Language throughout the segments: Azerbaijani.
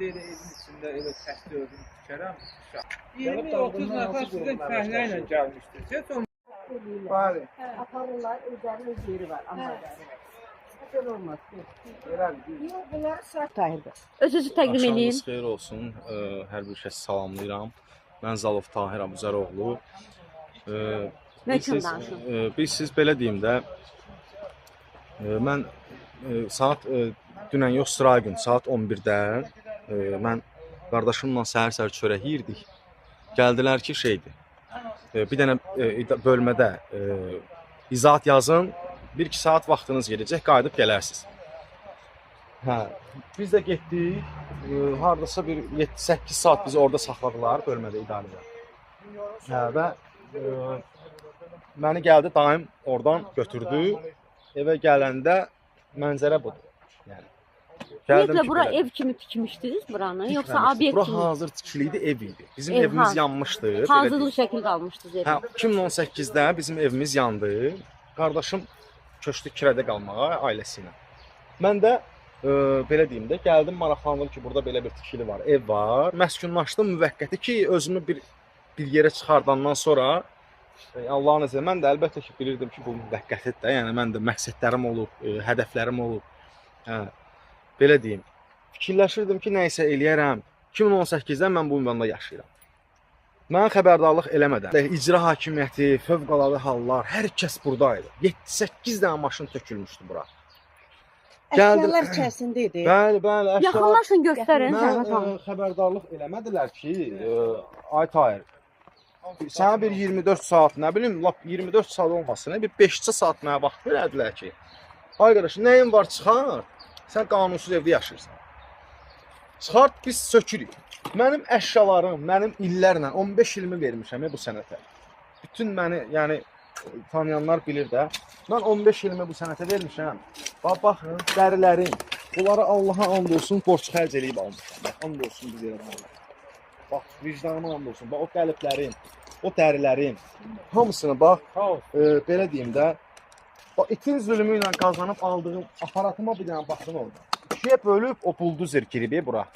Evin içində elə səsli özüm tükərəm. 20-30 nəfər sizin fəhlə ilə gəlmişdir. Bəli. Aparırlar, özlərinin öz yeri var. Amma belə olmaz. Yox, bunlar səhv Tahirdir. Özünüzü təqdim edin. Axşamınız xeyir olsun. Hər bir kəsi salamlayıram. Mən Zalov Tahir Abuzəroğlu. Siz belə deyim də, mən saat dünən yox, sıra gün saat 11-də mən qardaşımla səhər-səhər çörək yeyirdik. Gəldilər ki, şeydir, bir dənə bölmədə izahat yazın, 1-2 saat vaxtınız gedəcək, qayıdıb gələrsiniz. Biz də getdik, haradasa bir 7-8 saat bizi orada saxladılar, bölmədə idarələr. Və məni gəldi, daim oradan götürdü, evə gələndə mənzərə budur. Ümumiyyətlə, bura ev kimi tikmişdiniz buranı, yoxsa obyekt kimi? Bura hazır tikiliydi, ev idi. Bizim evimiz yanmışdı. Hazırlı şəkildə almışdınız evi. 2018-də bizim evimiz yandı. Qardaşım köçdü kirədə qalmağa ailəsi ilə. Mən də belə deyim də, gəldim, maraqlandım ki, burada belə bir tikili var, ev var. Məskunlaşdım müvəqqəti ki, özümü bir yerə çıxardandan sonra Allahın izniyle mən də əlbəttə ki, bilirdim ki, bu müvəqqətidir də. Yəni mən də məqsədlərim olub, hədəflərim olub. Belə deyim, fikirləşirdim ki, nəysə eləyərəm. 2018-dən mən bu ünvanda yaşayıram. Mən xəbərdarlıq eləmədən, icra hakimiyyəti, fövqəladə hallar, hər kəs buradaydı. 7-8 dənə maşın tökülmüşdü bura. Əşyalar içərisində idi. Bəli, əşyalar. Yaxınlaşın, göstərin. Mən xəbərdarlıq eləmədilər ki, ay Tahir, sənə bir 24 saat, nə bilim, 24 saat olmasın, bir 5 saat mənə vaxt verədilər ki, ay qardaş, nəyin var çıxar? Sən qanunsuz evdə yaşayırsan. Çıxart, biz sökürük. Mənim əşyalarım, mənim illərlə 15 ilimi vermişəm bu sənətə. Bütün məni, yəni tanıyanlar bilir də. Mən 15 ilimi bu sənətə vermişəm. Baxın, dərilərim. Bunları Allaha and olsun, borc xərc eləyib almışam. And olsun biz yerə almışam. Bax, vicdanıma and olsun. Bax, o qəliblərim, o dərilərim. Hamısını bax, belə deyim də. İtin zülmü ilə qazanıb aldığım aparatıma bir dənə baxın orada. 2-yə bölüb o bulduzer girib bura.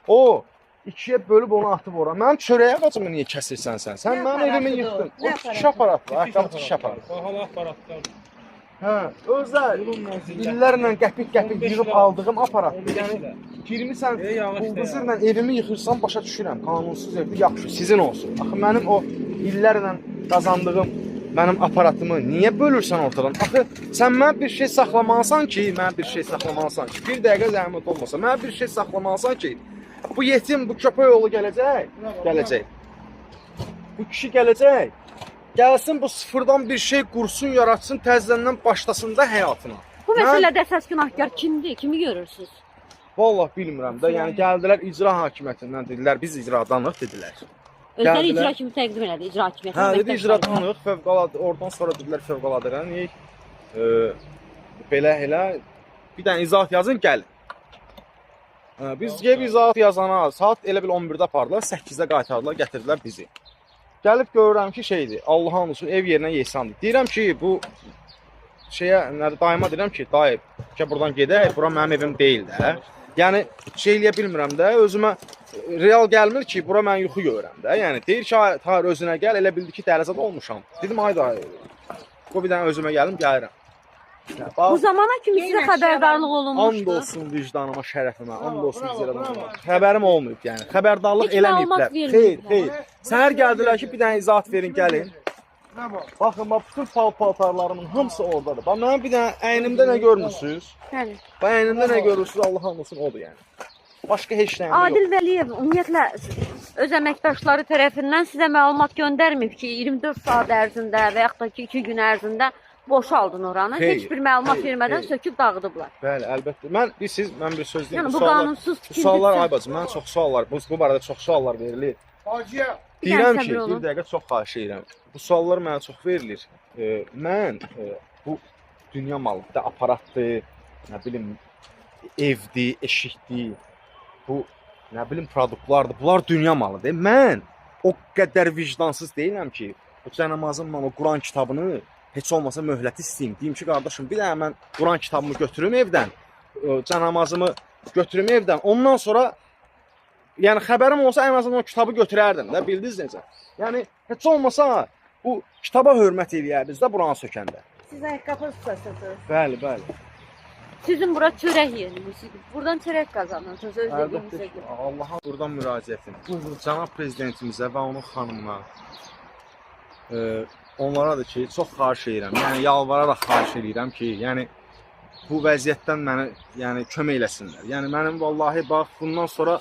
O 2-yə bölüb onu atıb ora. Mənim çörəyə qacımı niyə kəsirsən sən? Sən mənim evimi yıxdın. O tikiş aparatı, ayaqqabı tikiş aparatı. Bahalı aparatlar. Özlər illərlə qəpik yığıb aldığım aparatdır. Yəni girmisən bulduzerlə evimi yıxırsan başa düşürəm. Qanunsuz evdə yaxşı, sizin olsun. Axı mənim o illərlə qazandığım mənim aparatımı niyə bölürsən ortadan? Axı, sən mənə bir şey saxlamalısan ki, bir dəqiqə zəhmət olmasa, mənə bir şey saxlamalısan ki, bu yetim, bu köpək oğlu gələcək. Bu kişi gələcək, gəlsin bu sıfırdan bir şey qursun, yaratsın, təzədən başlasın da həyatına. Bu məsələdə əsas günahkar kimdir, kimi görürsünüz? Vallahi bilmirəm də, yəni gəldilər icra hakimiyyətindən dedilər, biz icradanıq dedilər. Özləri icra kimi təqdim elədi, icra hakimiyyəti. Dedi icradanıq, fövqəladə, oradan sonra dedilər fövqəladədən, belə elə, bir dənə izahat yazın, gəlin. Biz gəlib izahat yazana, saat elə bil 11-də apardılar, 8-də qaytardılar, gətirdilər bizi. Gəlib görürəm ki, şeydir, Allah'ın olsun, ev yerinə yeysandır. Deyirəm ki, bu dayıma deyirəm ki, dayı, buradan gedək, bura mənim evim deyil də. Yəni, şey eləyə bilmirəm də, özümə real gəlmir ki, bura mən yuxu görürəm də. Yəni, deyir ki, Tahir özünə gəl, elə bildi ki, dəhlizədə olmuşam. Dedim, ay dayı, bu bir dənə özümə gəlim, gəlirəm. Bu zamana kimi sizə xəbərdarlıq olunmuşdur. And olsun vicdanıma, şərəfimə, and olsun bizə. Xəbərim olmayıb, yəni. Xəbərdarlıq eləməyiblər. Xeyr. Səhər gəldilər ki, bir dənə izahat verin, gəlin. Baxın, bütün paltarlarımın hamısı oradadır. Bax, mənim bir dənə əynimdə nə görmürsünüz? Bəli. Bax, əynimdə nə görürsünüz, Allah'ın olsun, odur yəni. Başqa heç nəyim yox. Adil Vəliyev ümumiyyətlə öz əməkdaşları tərəfindən sizə məlumat göndərməyib ki, 24 saat ərzində və yaxud da ki, 2 gün ərzində boşaldın oranı. Heç bir məlumat vermədən söküb dağıdıblar. Bəli, əlbəttə. Mən bir söz deyim. Yəni bu qanunsuz tikildi. Suallar ay bacım, mən çox suallar, bu barədə çox suallar verilir. Deyirəm ki, bir dəqiqə çox xahiş edirəm. Bu suallar mənə çox verilir. Mən bu dünya malıdır, aparatdır, nə bilim, evdir, eşikdir. Bu nə bilim produktlardır. Bunlar dünya malıdır. Mən o qədər vicdansız deyiləm ki, o cənamazımla o Quran kitabını heç olmasa möhləti istəyim. Deyim ki, qardaşım, bir dənə mən Quran kitabımı götürüm evdən, cənamazımı götürüm evdən. Ondan sonra yəni xəbərim olsa ən azından o kitabı götürərdim də, bildiniz necə? Yəni heç olmasa bu kitaba hörmət eləyərdiniz də buranı sökəndə. Siz ayaqqabı ustasısınız. Bəli, bəli. Sizin bura çörək yeriniz. Buradan çörək qazanırsınız öz Əlbəttə evinizə. ki, Allaha buradan müraciətim. Cənab prezidentimizə və onun xanımına onlara da ki, çox xahiş edirəm. Yəni yalvararaq xahiş edirəm ki, yəni bu vəziyyətdən məni yəni kömək eləsinlər. Yəni mənim vallahi bax bundan sonra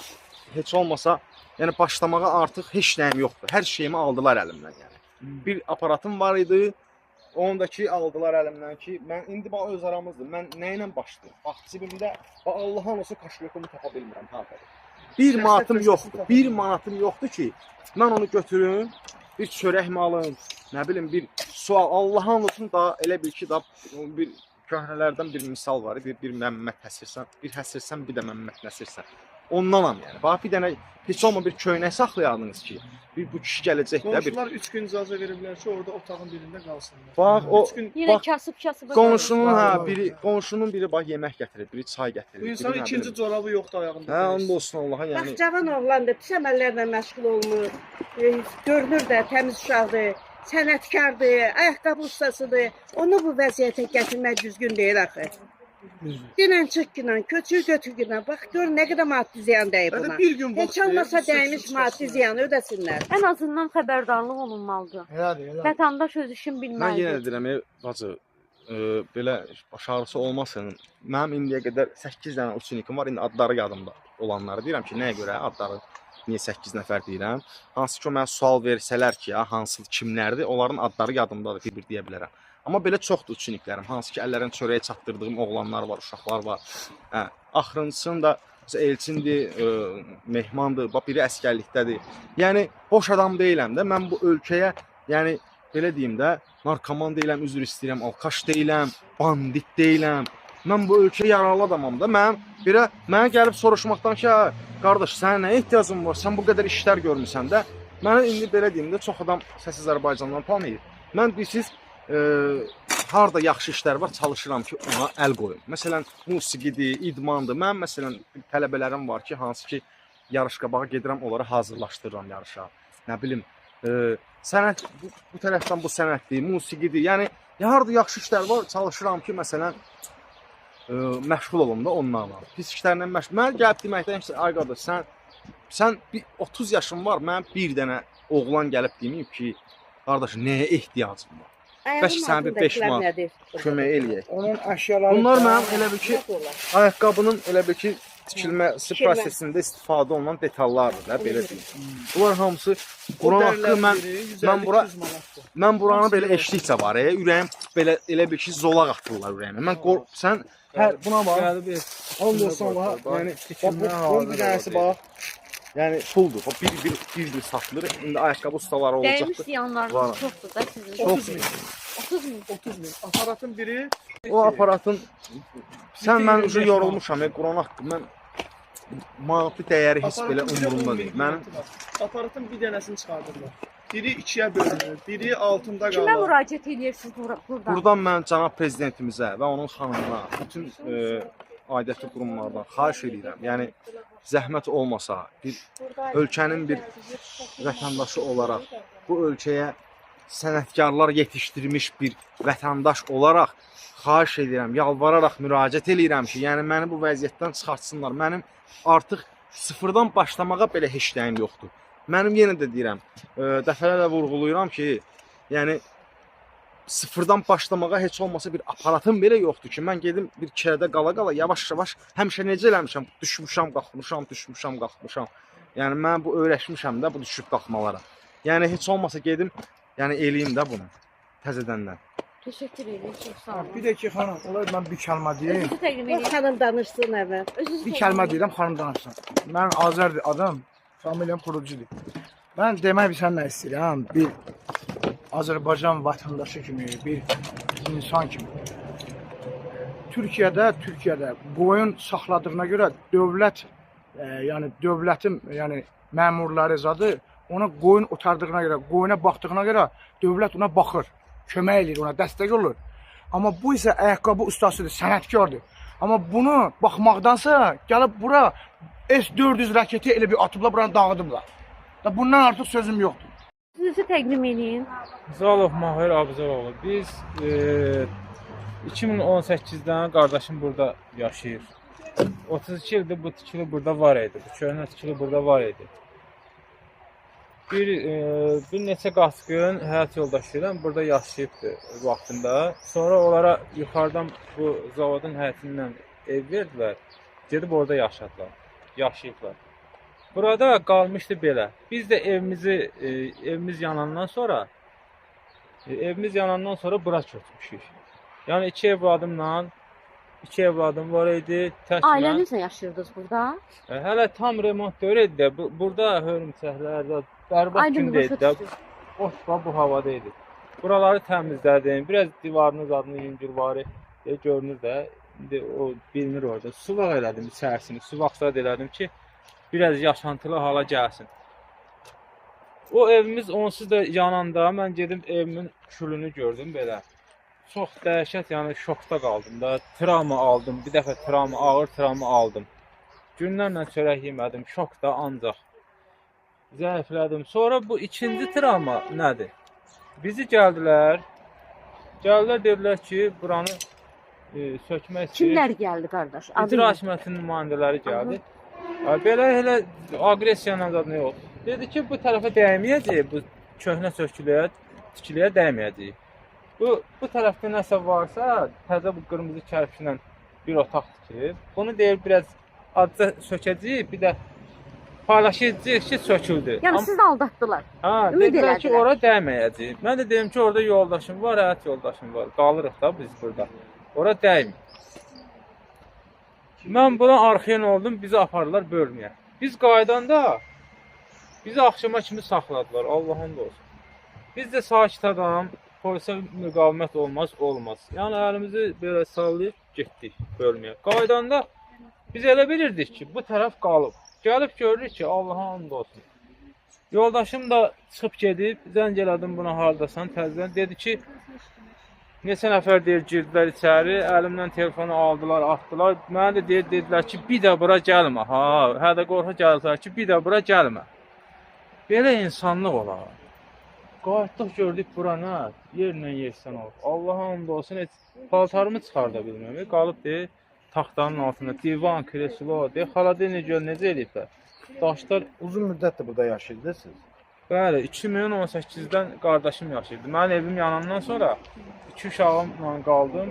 heç olmasa yəni başlamağa artıq heç nəyim yoxdur. Hər şeyimi aldılar əlimdən yəni. Bir aparatım var idi. Onu da ki aldılar əlimdən ki, mən indi bax öz aramızdır. Mən nə ilə başlayım? Bax cibimdə bax Allahın olsa kaşlyokumu tapa bilmirəm harda. Bir manatım yoxdur. Bir manatım yoxdur ki, mən onu götürüm, bir çörək mi alım, nə bilim bir sual. Allahın olsun da elə bil ki da bir köhnələrdən bir misal var idi. Bir Məmməd Həsirsən, bir Həsirsən, bir də Məmməd Nəsirsən. Ondanam yəni. Bax bir dənə heç olma bir köynək saxlayardınız ki, bu kişi gələcək də bir. Qonşular 3 gün icazə veriblər ki, orada otağın birində qalsınlar. Bax o Yenə kasıb qonşunun biri bax yemək gətirir, biri çay gətirir. Bu insanın ikinci corabı yoxdur ayağında. Hə, and olsun Allaha yəni. Bax, cavan oğlandır, pis əməllərlə məşğul olmur. Görünür də təmiz uşaqdır, sənətkardır, ayaqqabı ustasıdır. Onu bu vəziyyətə gətirmək düzgün deyil axı. Dinən çıx günən, köçür götür günən. Bax, gör nə qədər maddi ziyan dəyib ona. Bir gün Heç olmasa dəymiş maddi ziyanı ödəsinlər. Ən azından xəbərdarlıq olunmalıdır. Elədir. Vətəndaş öz işini Mən bilməlidir. yenə deyirəm, bacı, belə baş ağrısı olmasın. Mənim indiyə qədər 8 dənə uçunikim var, indi adları yadımda olanları deyirəm ki, nəyə görə adları niyə 8 nəfər deyirəm. Hansı ki, o mənə sual versələr ki, hansı kimlərdir, onların adları yadımdadır, bir deyə bilərəm. Amma belə çoxdur uçuniklərim, hansı ki, əllərin çörəyə çatdırdığım oğlanlar var, uşaqlar var. Hə, axırıncısında elçindir, mehmandır, bax biri əskərlikdədir. Yəni boş adam deyiləm də, mən bu ölkəyə, yəni belə deyim də, narkoman deyiləm, üzr istəyirəm, alkaş deyiləm, bandit deyiləm. Mən bu ölkəyə yararlı adamam da. Mənə gəlib soruşmaqdan ki, qardaş, sənin nə ehtiyacın var? Sən bu qədər işlər görmüsən də. Mənə indi belə deyim də, çox adam Səs Azərbaycandan tanıyır. Mən deyirsiz, harda yaxşı işlər var, çalışıram ki, ona əl qoyum. Məsələn, musiqidir, idmandır. Mən məsələn tələbələrim var ki, hansı ki, yarış qabağa gedirəm, onları hazırlaşdırıram yarışa. Nə bilim, sənət bu tərəfdən bu sənətdir, musiqidir. Yəni harda yaxşı işlər var, çalışıram ki, məsələn, məşğul olum da onlarla. Pis işlərlə məşğul. Mən gəlib deməkdən ki, ay qardaş, sən 30 yaşın var, mən bir dənə oğlan gəlib deməyib ki, qardaş, nəyə ehtiyacım var? Bəs sən bir 5 manat kömək eləyək. Onun əşyaları... Bunlar mənim elə bil ki, ayaqqabının elə bil ki, tikilməsi prosesində istifadə olunan detallardır da, belə deyim. Bunlar hamısı Quran haqqı mən buranı belə eşitdikcə var, ürəyim belə elə bil ki, zolaq atırlar ürəyimə. Mən sən hər buna bax. Allah olsun Allaha, yəni bunun bir dənəsi bax. Yəni puldur. O bir satılır. İndi ayaqqabı ustaları olacaqdır. Dəymiş ziyanlarınız çoxdur da sizin. 30 min. 30 min. Aparatın biri... O aparatın... Sən mən ucu yorulmuşam, Quran haqqı. Mən manatlı dəyəri heç belə umurumda deyil. Aparatın bir dənəsini çıxardırlar. Biri 2-yə bölünür, biri altında qalır. Kimə müraciət edirsiniz buradan? Buradan mən cənab prezidentimizə və onun xanımına, bütün aidiyyatı qurumlardan xahiş edirəm. Yəni zəhmət olmasa, bir ölkənin bir vətəndaşı olaraq, bu ölkəyə sənətkarlar yetişdirmiş bir vətəndaş olaraq xahiş edirəm, yalvararaq müraciət edirəm ki, yəni məni bu vəziyyətdən çıxartsınlar. Mənim artıq sıfırdan başlamağa belə heç nəyim yoxdur. Mənim yenə də deyirəm, dəfələrlə vurğulayıram ki, yəni sıfırdan başlamağa heç olmasa bir aparatım belə yoxdur ki, mən gedim bir kirədə qala-qala yavaş-yavaş həmişə necə eləmişəm, düşmüşəm, qalxmışam. Yəni mən bu öyrəşmişəm də bu düşüb qalxmalara. Yəni heç olmasa gedim, yəni eləyim də bunu təzədəndən. Teşekkür ederim, çok sağ olun. Bir də ki, xanım, olar mən bir kəlmə deyim. Özünüzü təqdim O edin. xanım danışsın əvvəl. Bir kəlmə deyirəm, xanım danışsın. Mən Azər adam, familiyam Qurucudur. Mən demək bir sən nə istəyirəm, bir Azərbaycan vətəndaşı kimi, bir insan kimi. Türkiyədə qoyun saxladığına görə dövlət yəni dövlətin, yəni məmurları zadı ona qoyun otardığına görə, qoyuna baxdığına görə dövlət ona baxır, kömək edir, ona dəstək olur. Amma bu isə ayaqqabı ustasıdır, sənətkardır. Amma bunu baxmaqdansa gəlib bura S-400 raketi elə bir atıblar, buranı dağıdıblar. Da bundan artıq sözüm yoxdur. Sizi təqdim edin. Zalov Mahir Abzaloğlu. Biz 2018-dən qardaşım burada yaşayır. 32 ildir bu tikili burada var idi. Bu köhnə tikili burada var idi. Bir neçə qaçqın həyat yoldaşıyla burada yaşayıbdı vaxtında. Sonra onlara yuxarıdan bu zavodun həyətindən ev verdilər. Gedib orada yaşayıblar. Burada qalmışdı belə. Biz də evimiz yanandan sonra bura köçmüşük. Yəni iki evladım var idi. Ailənizlə yaşayırdınız burada? Hələ tam remont deyildi də. Burada hörümçəklər, bərbad gündə idi. Ot bu havada idi. Buraları təmizlədim. Biraz divarının zadını yüngülvari görünür də. İndi o bilinir orada. Sulaq elədim içərisini. Sulaqsad elədim ki, biraz yaşantılı hala gəlsin. O evimiz onsuz da yananda mən gedim evimin külünü gördüm belə. Çox dəhşət, yəni şokda qaldım da. Travma aldım. Bir dəfə ağır travma aldım. Günlərlə çörək yemədim. Şokda ancaq zəiflədim. Sonra bu ikinci travma nədir? Bizi gəldilər dedilər ki, buranı sökmək üçün. Kimlər gəldi qardaş? İcra hakimiyyətinin nümayəndələri gəldi. Belə elə agresiyanla zadını yox. Dedi ki, bu tərəfə dəyməyəcək, bu köhnə sökülüyə, tikiliyə dəyməyəcək. Bu tərəfdə nəsə varsa, təzə bu qırmızı kərpişlə bir otaq tikir. Bunu deyir, biraz azca sökəcək, bir də paylaşacaq ki, söküldü. Yəni sizi aldatdılar. Dedilər ki, ora dəyməyəcək. Mən də deyim ki, orada yoldaşım var, həyat yoldaşım var. Qalırıq da biz burada. Ora dəymir. Mən buna arxayan oldum, bizi apardılar bölməyə. Biz qaydanda bizi axşama kimi saxladılar, Allah'ın da olsun. Biz də sakit adam, polisə müqavimət olmaz. Yəni əlimizi belə sallayıb getdik bölməyə. Qaydanda biz elə bilirdik ki, bu tərəf qalıb. Gəlib görürük ki, Allah'ın da olsun. Yoldaşım da çıxıb gedib, zəng elədim buna hardasan, təzədən dedi ki, neçə nəfər deyir, girdilər içəri, əlimdən telefonu aldılar, atdılar. Mənə də dedilər ki, bir də bura gəlmə. Hədə qorxa gəlirlər ki, bir də bura gəlmə. Belə insanlıq olar. Qayıtdıq gördük bura nə? Yerlə yersən olur. Allah'ın da olsun, heç paltarımı çıxarda bilməm. Qalıb deyir, taxtanın altında, divan, kreslo, deyir, xala deyir, necə eləyiblər. Daşlar Uzun müddətdir burada yaşayırdınız siz? Bəli, 2018-dən qardaşım yaşayırdı. Mənim evim yanandan sonra 2 uşağımla qaldım.